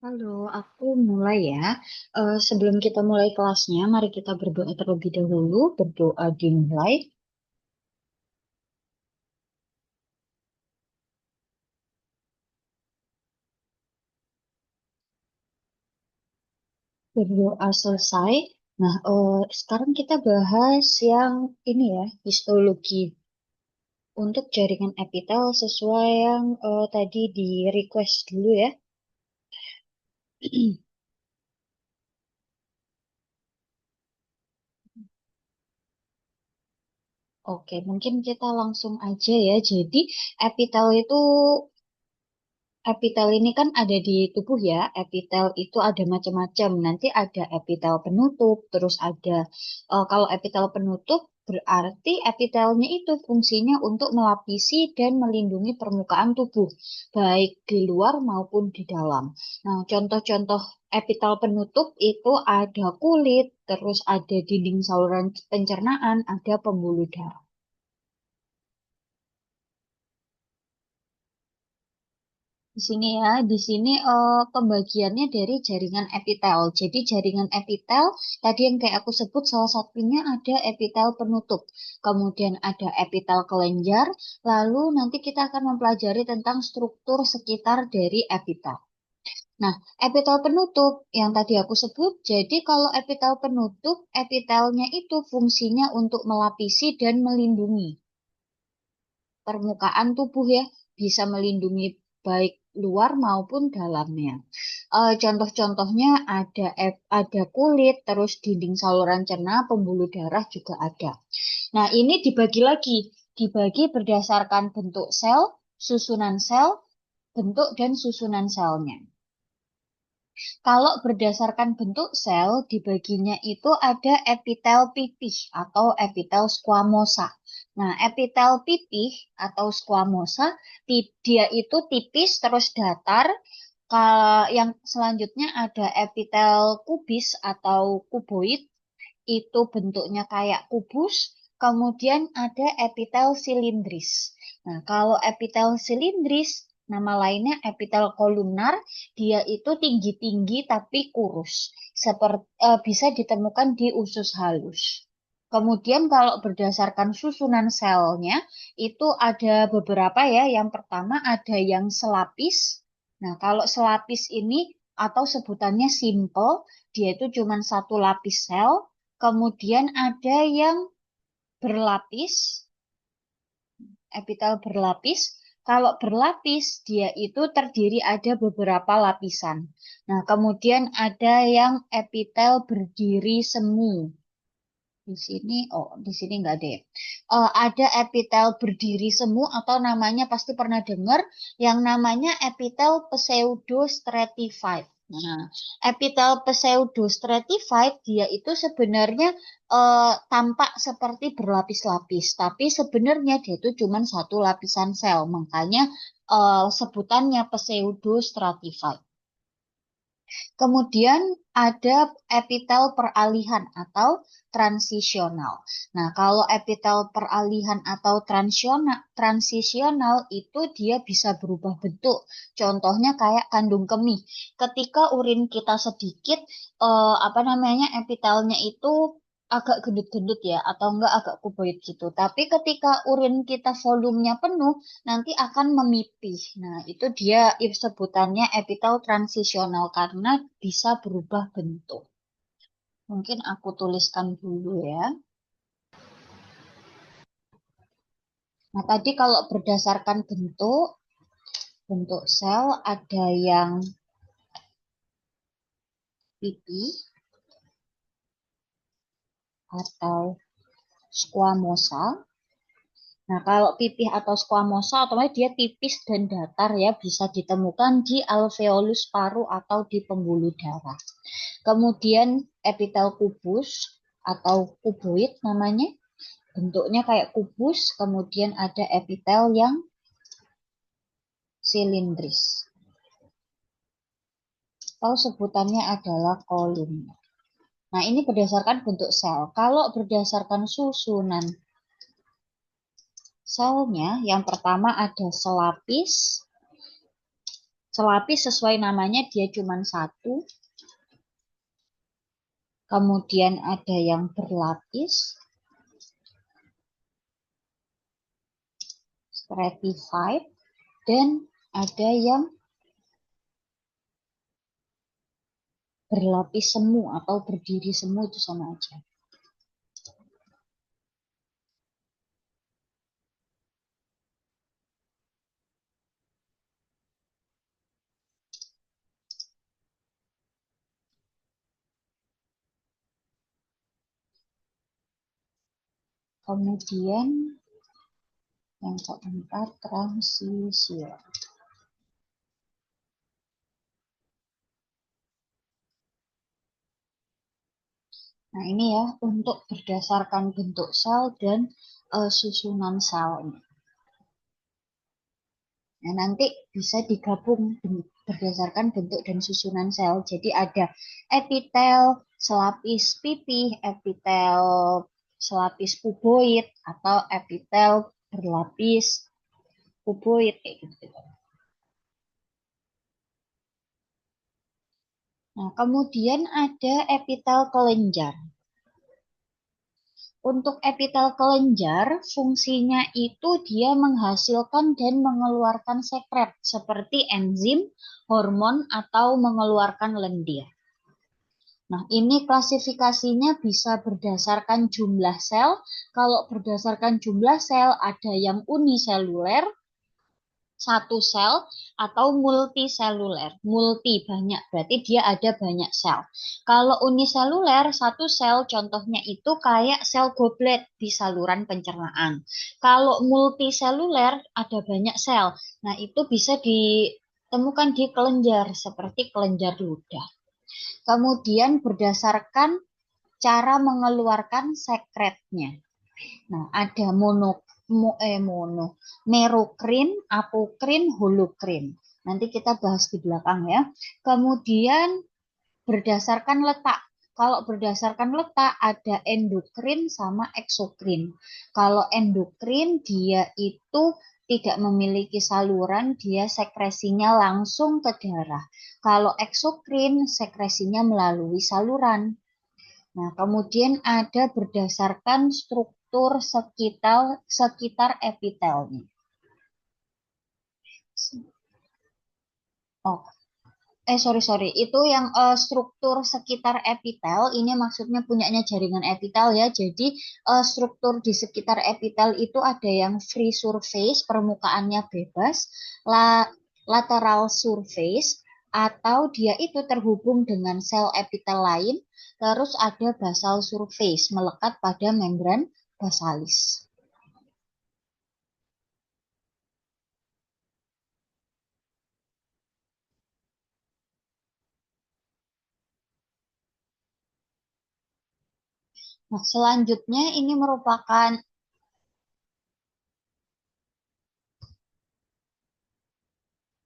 Halo, aku mulai ya. Sebelum kita mulai kelasnya, mari kita berdoa terlebih dahulu. Berdoa dimulai. Berdoa selesai. Nah, sekarang kita bahas yang ini ya, histologi untuk jaringan epitel sesuai yang tadi di request dulu ya. Oke, mungkin kita langsung aja ya. Jadi, epitel itu epitel ini kan ada di tubuh ya. Epitel itu ada macam-macam. Nanti ada epitel penutup, terus ada kalau epitel penutup berarti epitelnya itu fungsinya untuk melapisi dan melindungi permukaan tubuh, baik di luar maupun di dalam. Nah, contoh-contoh epitel penutup itu ada kulit, terus ada dinding saluran pencernaan, ada pembuluh darah. Di sini ya, di sini pembagiannya dari jaringan epitel. Jadi jaringan epitel tadi yang kayak aku sebut salah satunya ada epitel penutup, kemudian ada epitel kelenjar, lalu nanti kita akan mempelajari tentang struktur sekitar dari epitel. Nah, epitel penutup yang tadi aku sebut, jadi kalau epitel penutup, epitelnya itu fungsinya untuk melapisi dan melindungi permukaan tubuh ya, bisa melindungi baik luar maupun dalamnya. Contoh-contohnya ada kulit, terus dinding saluran cerna, pembuluh darah juga ada. Nah, ini dibagi lagi, dibagi berdasarkan bentuk sel, bentuk dan susunan selnya. Kalau berdasarkan bentuk sel, dibaginya itu ada epitel pipih atau epitel squamosa. Nah, epitel pipih atau squamosa, dia itu tipis terus datar. Yang selanjutnya ada epitel kubis atau kuboid, itu bentuknya kayak kubus. Kemudian ada epitel silindris. Nah, kalau epitel silindris, nama lainnya epitel kolumnar, dia itu tinggi-tinggi tapi kurus. Bisa ditemukan di usus halus. Kemudian kalau berdasarkan susunan selnya, itu ada beberapa ya. Yang pertama ada yang selapis. Nah, kalau selapis ini atau sebutannya simple, dia itu cuma satu lapis sel. Kemudian ada yang berlapis, epitel berlapis. Kalau berlapis, dia itu terdiri ada beberapa lapisan. Nah, kemudian ada yang epitel berdiri semu. Di sini nggak ada ya. Ada epitel berdiri semu atau namanya pasti pernah dengar yang namanya epitel pseudostratified. Nah, epitel pseudostratified dia itu sebenarnya tampak seperti berlapis-lapis, tapi sebenarnya dia itu cuma satu lapisan sel, makanya sebutannya pseudostratified. Kemudian ada epitel peralihan atau transisional. Nah, kalau epitel peralihan atau transisional itu dia bisa berubah bentuk. Contohnya kayak kandung kemih. Ketika urin kita sedikit, apa namanya, epitelnya itu agak gendut-gendut ya, atau enggak agak kuboid gitu. Tapi ketika urin kita volumenya penuh, nanti akan memipih. Nah, itu dia sebutannya epitel transisional karena bisa berubah bentuk. Mungkin aku tuliskan dulu ya. Nah, tadi kalau berdasarkan bentuk sel ada yang pipi atau squamosa. Nah, kalau pipih atau squamosa otomatis dia tipis dan datar ya, bisa ditemukan di alveolus paru atau di pembuluh darah. Kemudian epitel kubus atau kuboid namanya, bentuknya kayak kubus, kemudian ada epitel yang silindris. Atau sebutannya adalah kolumnar. Nah, ini berdasarkan bentuk sel. Kalau berdasarkan susunan selnya, yang pertama ada selapis, Selapis sesuai namanya dia cuma satu. Kemudian ada yang berlapis, stratified, dan ada yang berlapis semu atau berdiri semu itu sama aja. Kemudian yang keempat transisi. Nah ini ya untuk berdasarkan bentuk sel dan susunan selnya. Nah, nanti bisa digabung berdasarkan bentuk dan susunan sel. Jadi ada epitel selapis pipih, epitel selapis kuboid, atau epitel berlapis kuboid kayak gitu. Nah, kemudian ada epitel kelenjar. Untuk epitel kelenjar, fungsinya itu dia menghasilkan dan mengeluarkan sekret seperti enzim, hormon, atau mengeluarkan lendir. Nah, ini klasifikasinya bisa berdasarkan jumlah sel. Kalau berdasarkan jumlah sel, ada yang uniseluler, satu sel, atau multiseluler. Multi, banyak, berarti dia ada banyak sel. Kalau uniseluler, satu sel, contohnya itu kayak sel goblet di saluran pencernaan. Kalau multiseluler, ada banyak sel. Nah, itu bisa ditemukan di kelenjar, seperti kelenjar ludah. Kemudian berdasarkan cara mengeluarkan sekretnya. Nah, ada mono, merokrin, apokrin, holokrin. Nanti kita bahas di belakang ya. Kemudian berdasarkan letak. Kalau berdasarkan letak ada endokrin sama eksokrin. Kalau endokrin dia itu tidak memiliki saluran, dia sekresinya langsung ke darah. Kalau eksokrin sekresinya melalui saluran. Nah, kemudian ada berdasarkan struktur sekitar epitelnya. Oh, sorry, itu yang struktur sekitar epitel, ini maksudnya punyanya jaringan epitel ya. Jadi struktur di sekitar epitel itu ada yang free surface, permukaannya bebas, lateral surface, atau dia itu terhubung dengan sel epitel lain, terus ada basal surface, melekat pada membran basalis. Nah, selanjutnya ini merupakan